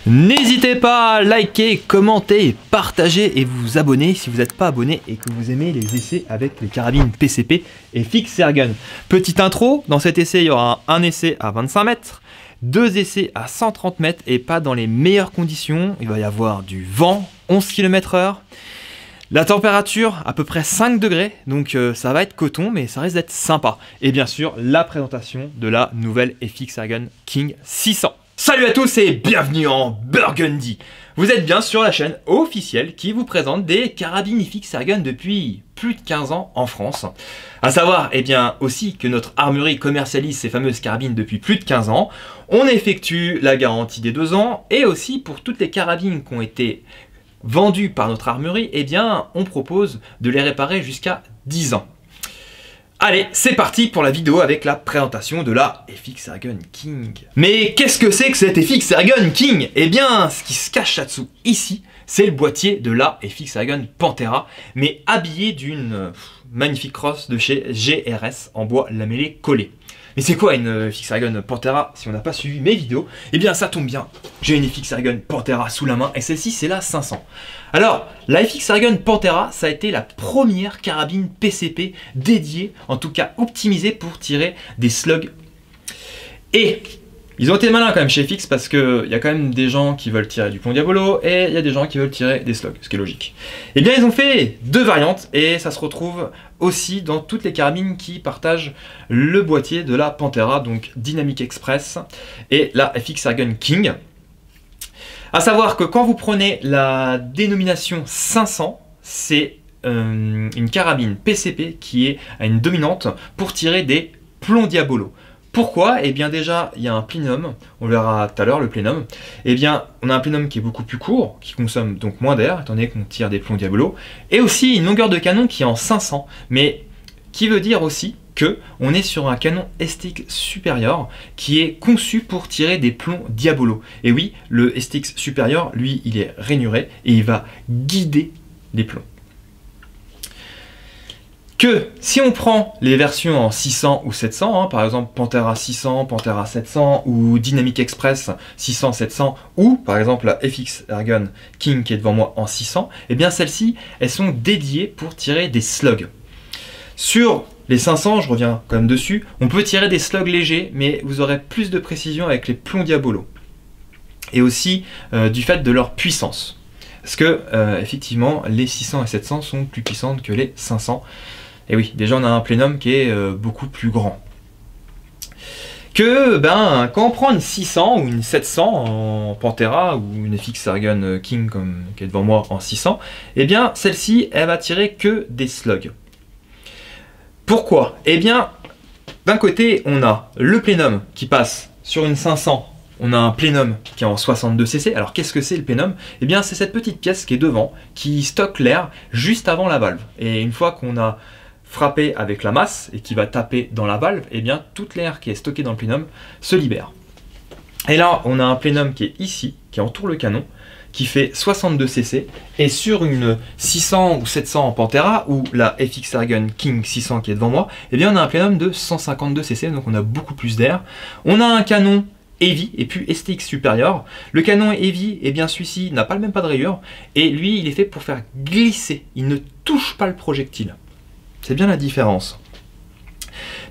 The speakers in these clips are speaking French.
N'hésitez pas à liker, commenter, partager et vous abonner si vous n'êtes pas abonné et que vous aimez les essais avec les carabines PCP et Fix Airgun. Petite intro, dans cet essai il y aura un essai à 25 mètres, 2 essais à 130 mètres et pas dans les meilleures conditions. Il va y avoir du vent, 11 km/h. La température à peu près 5 degrés, donc ça va être coton, mais ça risque d'être sympa. Et bien sûr, la présentation de la nouvelle FX Airgun King 600. Salut à tous et bienvenue en Burgundy. Vous êtes bien sur la chaîne officielle qui vous présente des carabines FX Airgun depuis plus de 15 ans en France. A savoir, eh bien, aussi que notre armurerie commercialise ces fameuses carabines depuis plus de 15 ans. On effectue la garantie des 2 ans et aussi pour toutes les carabines qui ont été vendues par notre armurerie, eh bien, on propose de les réparer jusqu'à 10 ans. Allez, c'est parti pour la vidéo avec la présentation de la FX Airgun King. Mais qu'est-ce que c'est que cette FX Airgun King? Eh bien, ce qui se cache là-dessous, ici, c'est le boîtier de la FX Airgun Pantera, mais habillé d'une magnifique crosse de chez GRS en bois lamellé collé. Mais c'est quoi une FX Airgun Pantera si on n'a pas suivi mes vidéos? Eh bien ça tombe bien, j'ai une FX Airgun Pantera sous la main et celle-ci c'est la 500. Alors la FX Airgun Pantera ça a été la première carabine PCP dédiée, en tout cas optimisée pour tirer des slugs. Et ils ont été malins quand même chez FX parce qu'il y a quand même des gens qui veulent tirer du plomb diabolo et il y a des gens qui veulent tirer des slugs, ce qui est logique. Et bien ils ont fait 2 variantes et ça se retrouve aussi dans toutes les carabines qui partagent le boîtier de la Pantera, donc Dynamic Express et la FX Airgun King. A savoir que quand vous prenez la dénomination 500, c'est une carabine PCP qui est à une dominante pour tirer des plombs diabolo. Pourquoi? Eh bien déjà, il y a un plénum, on verra tout à l'heure le plénum. Eh bien, on a un plénum qui est beaucoup plus court, qui consomme donc moins d'air, étant donné qu'on tire des plombs diabolo, et aussi une longueur de canon qui est en 500, mais qui veut dire aussi que on est sur un canon STX supérieur qui est conçu pour tirer des plombs diabolo. Et oui, le STX supérieur, lui, il est rainuré et il va guider les plombs. Que si on prend les versions en 600 ou 700, par exemple Pantera 600, Pantera 700 ou Dynamic Express 600, 700 ou par exemple la FX Airgun King qui est devant moi en 600, eh bien celles-ci, elles sont dédiées pour tirer des slugs. Sur les 500, je reviens quand même dessus, on peut tirer des slugs légers, mais vous aurez plus de précision avec les plombs diabolo. Et aussi du fait de leur puissance. Parce que effectivement, les 600 et 700 sont plus puissantes que les 500. Et oui, déjà on a un plénum qui est beaucoup plus grand. Que quand on prend une 600 ou une 700 en Pantera ou une FX Airgun King comme qui est devant moi en 600, eh bien celle-ci elle va tirer que des slugs. Pourquoi? Eh bien d'un côté on a le plénum qui passe sur une 500. On a un plénum qui est en 62 cc. Alors qu'est-ce que c'est le plénum? Eh bien c'est cette petite pièce qui est devant, qui stocke l'air juste avant la valve. Et une fois qu'on a frappé avec la masse et qui va taper dans la valve, eh bien toute l'air qui est stocké dans le plénum se libère. Et là on a un plénum qui est ici, qui entoure le canon, qui fait 62 cc. Et sur une 600 ou 700 en Pantera, ou la FX Airgun King 600 qui est devant moi, eh bien on a un plénum de 152 cc, donc on a beaucoup plus d'air. On a un canon Heavy et puis STX supérieur. Le canon Heavy, eh bien celui-ci n'a pas le même pas de rayure et lui il est fait pour faire glisser, il ne touche pas le projectile. C'est bien la différence.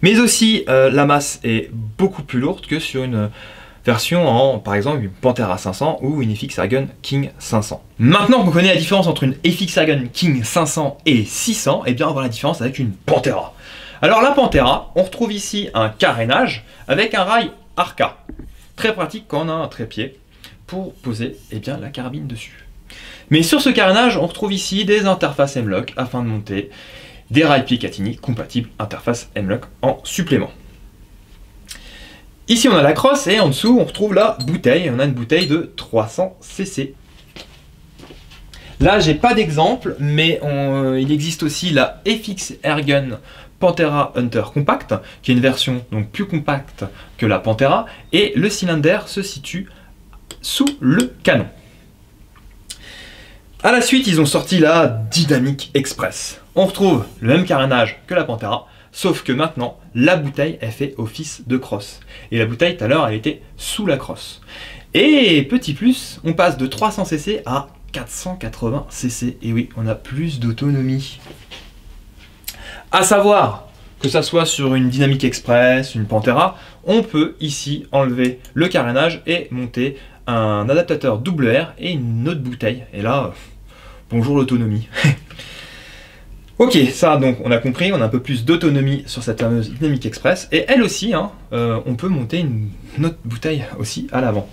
Mais aussi la masse est beaucoup plus lourde que sur une version en par exemple une Pantera 500 ou une FX Airgun King 500. Maintenant qu'on connaît la différence entre une FX Airgun King 500 et 600, eh bien on voit la différence avec une Pantera. Alors la Pantera, on retrouve ici un carénage avec un rail Arca. Très pratique quand on a un trépied pour poser bien, la carabine dessus. Mais sur ce carénage, on retrouve ici des interfaces M-Lock afin de monter des rails Picatinny compatibles interface M-Lock en supplément. Ici on a la crosse et en dessous on retrouve la bouteille. On a une bouteille de 300 cc. Là j'ai pas d'exemple, mais il existe aussi la FX Airgun Pantera Hunter Compact, qui est une version donc plus compacte que la Pantera, et le cylindre se situe sous le canon. A la suite, ils ont sorti la Dynamic Express. On retrouve le même carénage que la Pantera, sauf que maintenant, la bouteille, elle fait office de crosse. Et la bouteille, tout à l'heure, elle était sous la crosse. Et petit plus, on passe de 300 cc à 480 cc. Et oui, on a plus d'autonomie. À savoir que ça soit sur une Dynamic Express, une Pantera, on peut ici enlever le carénage et monter un adaptateur double R et une autre bouteille. Et là, bonjour l'autonomie. Ok, ça donc on a compris, on a un peu plus d'autonomie sur cette fameuse Dynamic Express. Et elle aussi, hein, on peut monter une autre bouteille aussi à l'avant.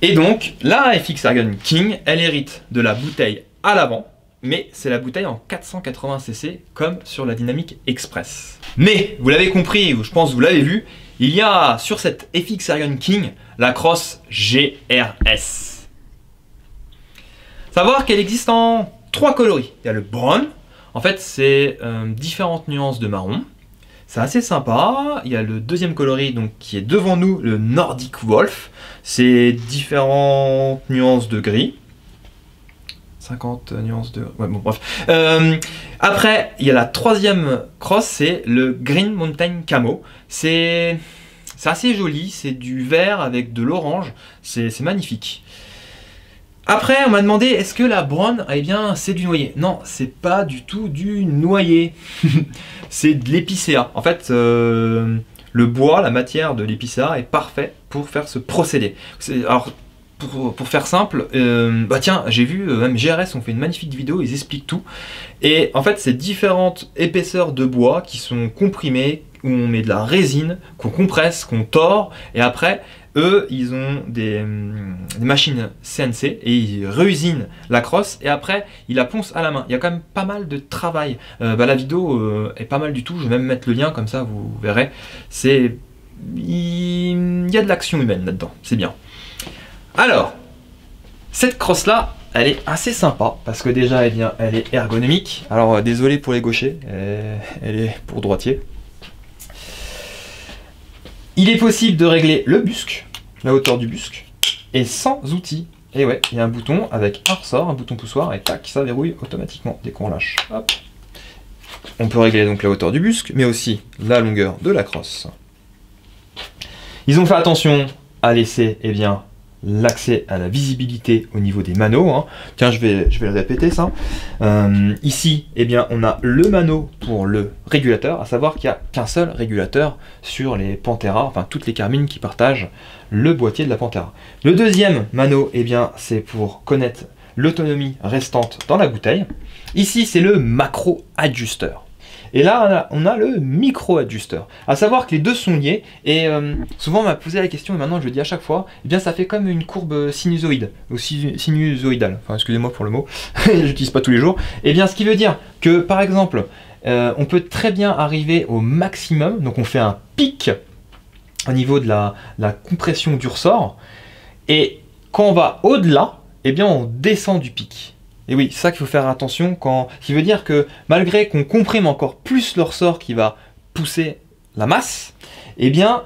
Et donc, la FX Ergun King, elle hérite de la bouteille à l'avant, mais c'est la bouteille en 480 cc comme sur la Dynamic Express. Mais, vous l'avez compris, ou je pense que vous l'avez vu, il y a sur cette FX Ergun King la crosse GRS. Savoir qu'elle existe en 3 coloris. Il y a le brown, en fait c'est différentes nuances de marron. C'est assez sympa. Il y a le deuxième coloris donc, qui est devant nous, le Nordic Wolf. C'est différentes nuances de gris. 50 nuances de... Ouais, bon, bref. Après, il y a la troisième crosse, c'est le Green Mountain Camo. C'est assez joli, c'est du vert avec de l'orange. C'est magnifique. Après, on m'a demandé, est-ce que la brown, eh bien, c'est du noyer? Non, c'est pas du tout du noyer. C'est de l'épicéa. En fait, le bois, la matière de l'épicéa est parfait pour faire ce procédé. Alors, pour faire simple, bah tiens, j'ai vu, même GRS ont fait une magnifique vidéo, ils expliquent tout. Et en fait, c'est différentes épaisseurs de bois qui sont comprimées, où on met de la résine, qu'on compresse, qu'on tord, et après, eux, ils ont des machines CNC et ils réusinent la crosse et après, ils la poncent à la main. Il y a quand même pas mal de travail. La vidéo est pas mal du tout. Je vais même mettre le lien, comme ça vous verrez. Il y a de l'action humaine là-dedans. C'est bien. Alors, cette crosse-là, elle est assez sympa parce que déjà, eh bien, elle est ergonomique. Alors, désolé pour les gauchers, elle est pour droitier. Il est possible de régler le busc, la hauteur du busc, et sans outils. Et ouais, il y a un bouton avec un ressort, un bouton poussoir, et tac, ça verrouille automatiquement dès qu'on lâche. Hop. On peut régler donc la hauteur du busc, mais aussi la longueur de la crosse. Ils ont fait attention à laisser, eh bien, l'accès à la visibilité au niveau des manos. Hein. Tiens, je vais le répéter ça. Ici, eh bien, on a le mano pour le régulateur, à savoir qu'il n'y a qu'un seul régulateur sur les Pantera, enfin toutes les carabines qui partagent le boîtier de la Pantera. Le deuxième mano, eh bien, c'est pour connaître l'autonomie restante dans la bouteille. Ici, c'est le macro ajusteur. Et là, on a le micro-ajusteur. À savoir que les deux sont liés, et souvent on m'a posé la question, et maintenant je le dis à chaque fois, eh bien ça fait comme une courbe sinusoïde, ou sinusoïdale, enfin excusez-moi pour le mot, je l'utilise pas tous les jours. Et bien ce qui veut dire que, par exemple, on peut très bien arriver au maximum, donc on fait un pic au niveau de la compression du ressort, et quand on va au-delà, eh bien on descend du pic. Et oui, c'est ça qu'il faut faire attention, ce qui veut dire que malgré qu'on comprime encore plus le ressort qui va pousser la masse, eh bien,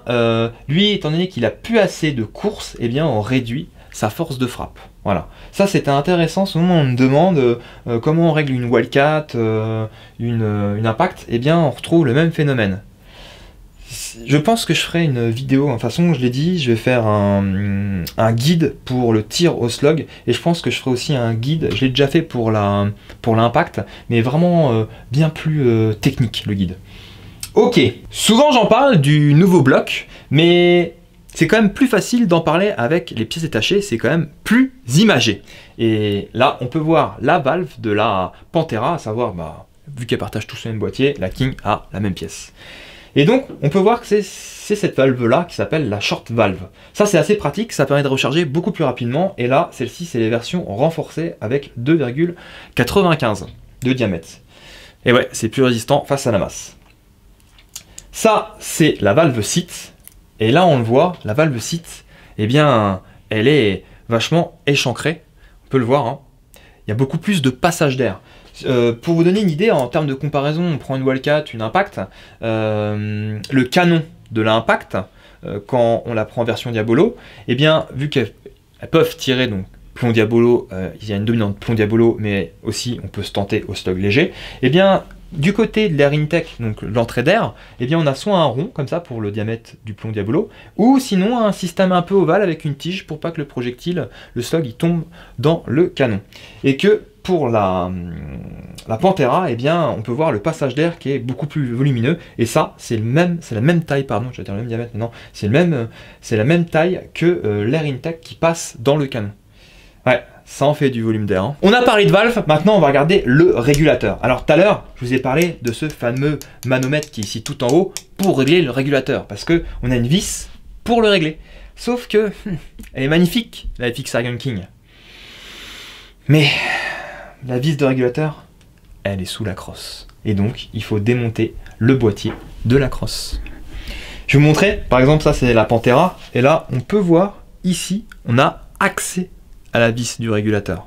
lui, étant donné qu'il a plus assez de course, eh bien, on réduit sa force de frappe. Voilà. Ça, c'était intéressant. Souvent, on me demande comment on règle une wildcat, une impact. Eh bien, on retrouve le même phénomène. Je pense que je ferai une vidéo, de toute façon je l'ai dit, je vais faire un guide pour le tir au slug, et je pense que je ferai aussi un guide, je l'ai déjà fait pour l'impact, mais vraiment bien plus technique le guide. Ok, souvent j'en parle du nouveau bloc, mais c'est quand même plus facile d'en parler avec les pièces détachées, c'est quand même plus imagé. Et là on peut voir la valve de la Pantera, à savoir, vu qu'elle partage tous le même boîtier, la King a la même pièce. Et donc, on peut voir que c'est cette valve-là qui s'appelle la short valve. Ça, c'est assez pratique, ça permet de recharger beaucoup plus rapidement. Et là, celle-ci, c'est les versions renforcées avec 2,95 de diamètre. Et ouais, c'est plus résistant face à la masse. Ça, c'est la valve SIT. Et là, on le voit, la valve SIT, eh bien, elle est vachement échancrée. On peut le voir, hein. Il y a beaucoup plus de passage d'air. Pour vous donner une idée, en termes de comparaison, on prend une wildcat, une impact, le canon de l'impact, quand on la prend en version Diabolo, eh bien, vu qu'elles peuvent tirer donc plomb Diabolo, il y a une dominante plomb Diabolo, mais aussi on peut se tenter au slug léger, eh bien, du côté de l'air intake, donc l'entrée d'air, eh bien on a soit un rond comme ça pour le diamètre du plomb Diabolo, ou sinon un système un peu ovale avec une tige pour pas que le projectile, le slug, il tombe dans le canon. Et que pour la Pantera, eh bien on peut voir le passage d'air qui est beaucoup plus volumineux, et ça c'est la même taille, pardon, je vais dire le même diamètre, mais non, c'est la même taille que l'air intake qui passe dans le canon. Ouais, ça en fait du volume d'air. Hein. On a parlé de valve, maintenant on va regarder le régulateur. Alors tout à l'heure, je vous ai parlé de ce fameux manomètre qui est ici tout en haut pour régler le régulateur, parce que on a une vis pour le régler. Sauf que elle est magnifique, la FX Airgun King. Mais la vis de régulateur, elle est sous la crosse. Et donc, il faut démonter le boîtier de la crosse. Je vais vous montrer, par exemple, ça c'est la Pantera, et là on peut voir ici, on a accès à la vis du régulateur.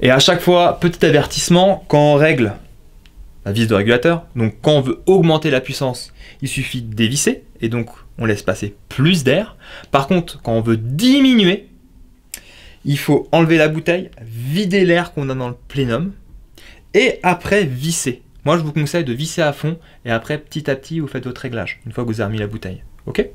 Et à chaque fois, petit avertissement, quand on règle la vis de régulateur, donc quand on veut augmenter la puissance, il suffit de dévisser, et donc on laisse passer plus d'air. Par contre, quand on veut diminuer, il faut enlever la bouteille, vider l'air qu'on a dans le plénum, et après visser. Moi je vous conseille de visser à fond, et après petit à petit vous faites votre réglage, une fois que vous avez remis la bouteille. Ok ?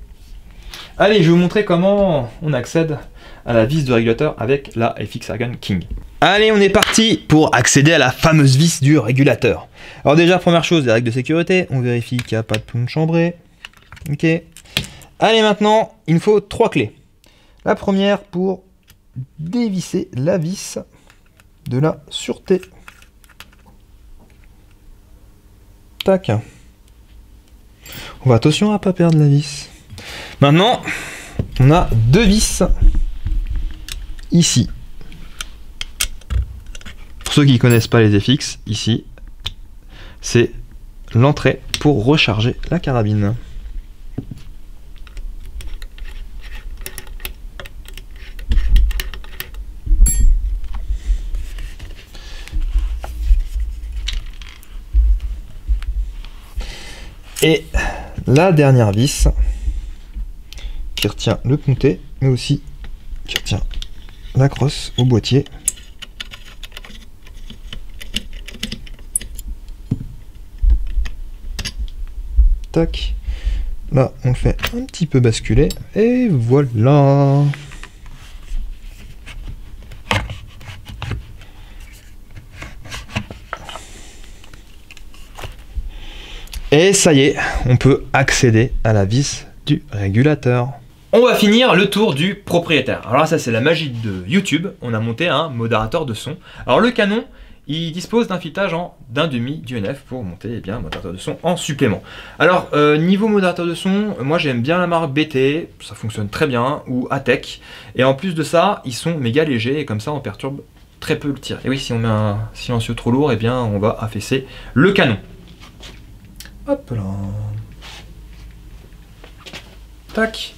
Allez, je vais vous montrer comment on accède à la vis de régulateur avec la FX Airgun King. Allez, on est parti pour accéder à la fameuse vis du régulateur. Alors déjà, première chose, les règles de sécurité, on vérifie qu'il n'y a pas de plomb chambré. Ok. Allez, maintenant, il nous faut 3 clés. La première pour dévisser la vis de la sûreté. Tac. On va attention à ne pas perdre la vis. Maintenant, on a 2 vis ici. Pour ceux qui ne connaissent pas les FX, ici, c'est l'entrée pour recharger la carabine. Et la dernière vis qui retient le pontet, mais aussi qui retient la crosse au boîtier. Tac. Là, on le fait un petit peu basculer. Et voilà. Et ça y est, on peut accéder à la vis du régulateur. On va finir le tour du propriétaire. Alors là, ça c'est la magie de YouTube. On a monté un modérateur de son. Alors le canon, il dispose d'un filetage en d'1/2 d'UNF pour monter eh bien, un modérateur de son en supplément. Alors niveau modérateur de son, moi j'aime bien la marque BT, ça fonctionne très bien, ou Atec. Et en plus de ça, ils sont méga légers et comme ça on perturbe très peu le tir. Et oui, si on met un silencieux trop lourd, eh bien on va affaisser le canon. Hop là. Tac.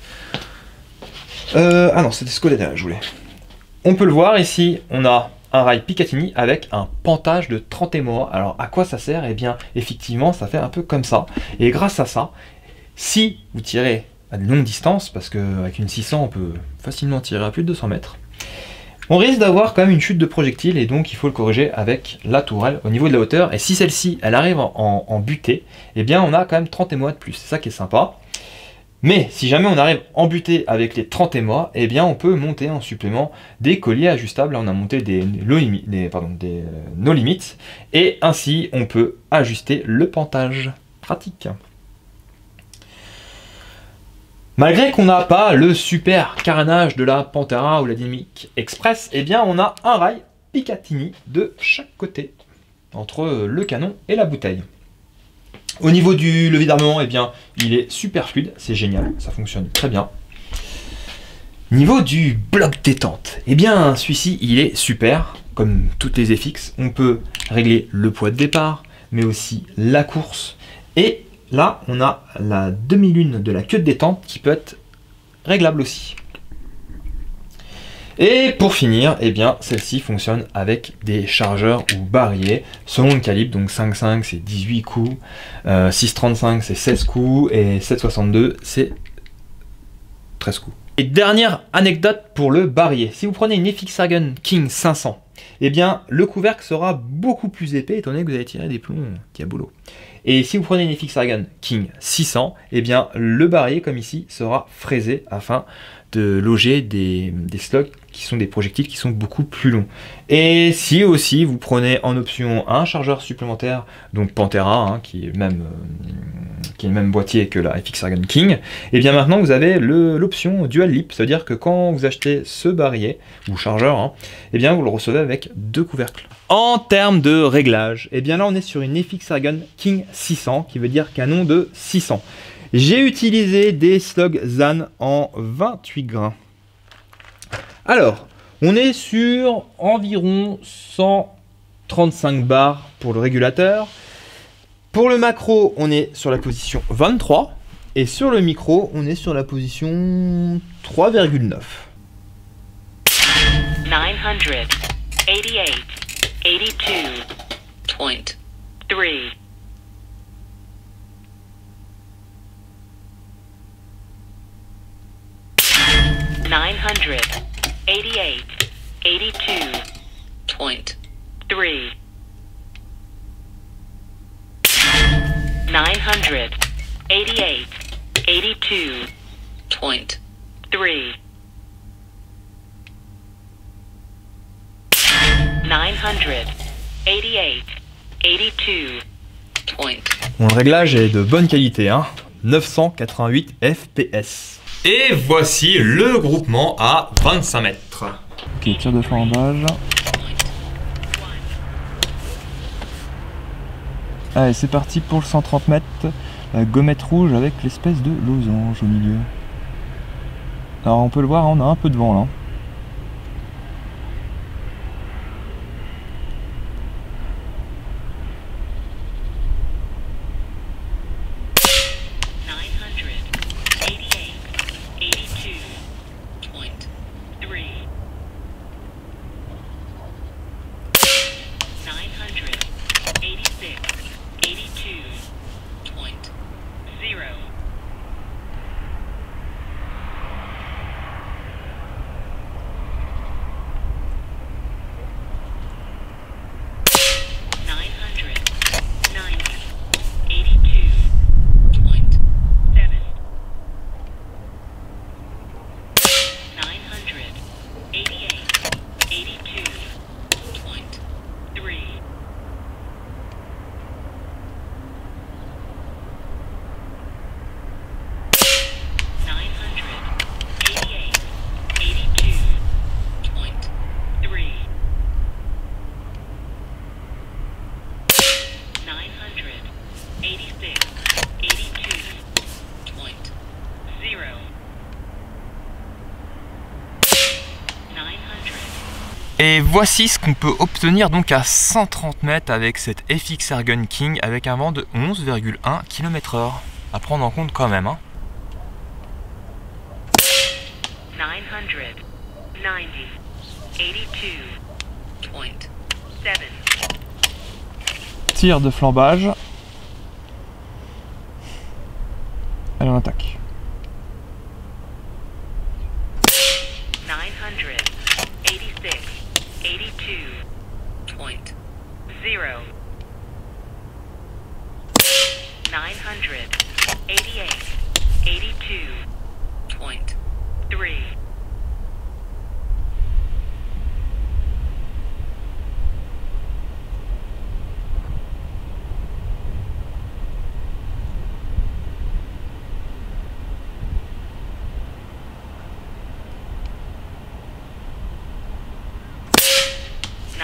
Ah non, c'était ce que je voulais. On peut le voir ici, on a un rail Picatinny avec un pentage de 30 MOA. Alors à quoi ça sert? Eh bien effectivement ça fait un peu comme ça. Et grâce à ça, si vous tirez à de longues distances, parce qu'avec une 600 on peut facilement tirer à plus de 200 mètres, on risque d'avoir quand même une chute de projectile et donc il faut le corriger avec la tourelle au niveau de la hauteur. Et si celle-ci elle arrive en butée, eh bien on a quand même 30 MOA de plus. C'est ça qui est sympa. Mais si jamais on arrive en butée avec les 30 MOA, eh bien on peut monter en supplément des colliers ajustables. Là on a monté des no limits et ainsi on peut ajuster le pentage. Pratique. Malgré qu'on n'a pas le super carénage de la Pantera ou la Dynamic Express, eh bien on a un rail Picatinny de chaque côté entre le canon et la bouteille. Au niveau du levier d'armement, eh bien, il est super fluide, c'est génial, ça fonctionne très bien. Niveau du bloc détente, eh bien, celui-ci, il est super, comme toutes les FX. On peut régler le poids de départ, mais aussi la course. Et là, on a la demi-lune de la queue de détente qui peut être réglable aussi. Et pour finir, eh bien, celle-ci fonctionne avec des chargeurs ou barillet selon le calibre. Donc 5.5 c'est 18 coups, 6.35 c'est 16 coups et 7.62 c'est 13 coups. Et dernière anecdote pour le barillet. Si vous prenez une FX Airgun King 500 eh bien le couvercle sera beaucoup plus épais étant donné que vous allez tirer des plombs diabolo. Et si vous prenez une FX Airgun King 600, eh bien le barillet comme ici sera fraisé afin de loger des slugs qui sont des projectiles qui sont beaucoup plus longs. Et si aussi vous prenez en option un chargeur supplémentaire, donc Panthera, hein, qui est le même boîtier que la FX Airgun King, et bien maintenant vous avez l'option Dual Lip, c'est-à-dire que quand vous achetez ce barillet, ou chargeur, hein, et bien vous le recevez avec 2 couvercles. En termes de réglage, et bien là on est sur une FX Airgun King 600, qui veut dire canon de 600. J'ai utilisé des slugs ZAN en 28 grains. Alors, on est sur environ 135 bars pour le régulateur. Pour le macro, on est sur la position 23. Et sur le micro, on est sur la position 3,9. 988.82.3 988.82.3 988.82.3 988.82. Bon, le réglage est de bonne qualité, hein, 988 fps. Et voici le groupement à 25 mètres. Ok, tir de flambage. Allez, c'est parti pour le 130 mètres. La gommette rouge avec l'espèce de losange au milieu. Alors on peut le voir, on a un peu de vent là. Et voici ce qu'on peut obtenir donc à 130 mètres avec cette FX Airgun King avec un vent de 11,1 km/h. À prendre en compte quand même. Hein. 982.7. Tir de flambage. Allez, on attaque. 986.82.0 988.82.3 988.82.3 986.82.0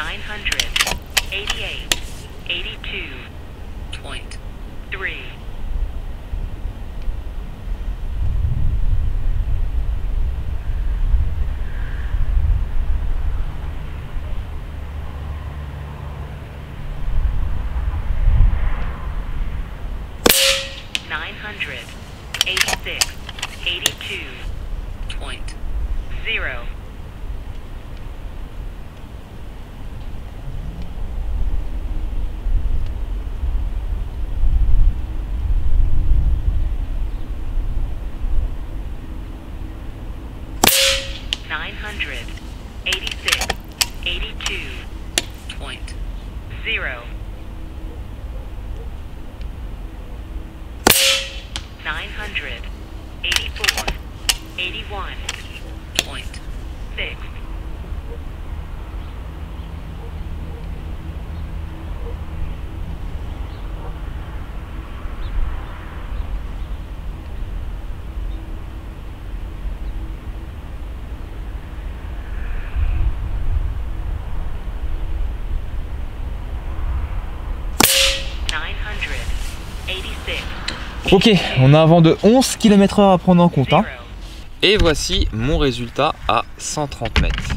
986.82.3 Zero. 984. 81.6. Ok, on a un vent de 11 km/h à prendre en compte. Hein. Et voici mon résultat à 130 mètres.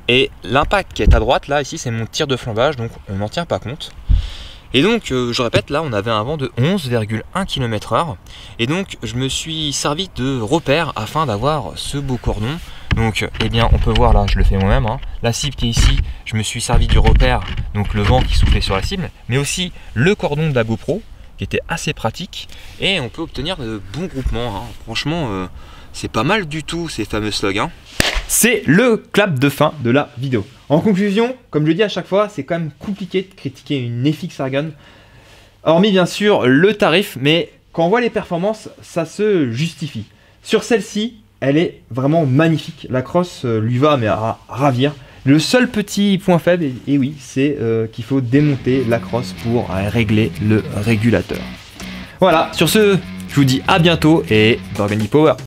Et l'impact qui est à droite, là, ici, c'est mon tir de flambage, donc on n'en tient pas compte. Et donc, je répète, là, on avait un vent de 11,1 km/h. Et donc, je me suis servi de repère afin d'avoir ce beau cordon. Donc, eh bien, on peut voir, là, je le fais moi-même. Hein. La cible qui est ici, je me suis servi du repère, donc le vent qui soufflait sur la cible, mais aussi le cordon de la GoPro, qui était assez pratique. Et on peut obtenir de bons groupements. Hein. Franchement, c'est pas mal du tout, ces fameux slugs. Hein. C'est le clap de fin de la vidéo. En conclusion, comme je le dis à chaque fois, c'est quand même compliqué de critiquer une FX Airgun. Hormis bien sûr le tarif, mais quand on voit les performances, ça se justifie. Sur celle-ci, elle est vraiment magnifique. La crosse lui va mais à ravir. Le seul petit point faible, et oui, c'est qu'il faut démonter la crosse pour régler le régulateur. Voilà, sur ce, je vous dis à bientôt et Burgundy Power.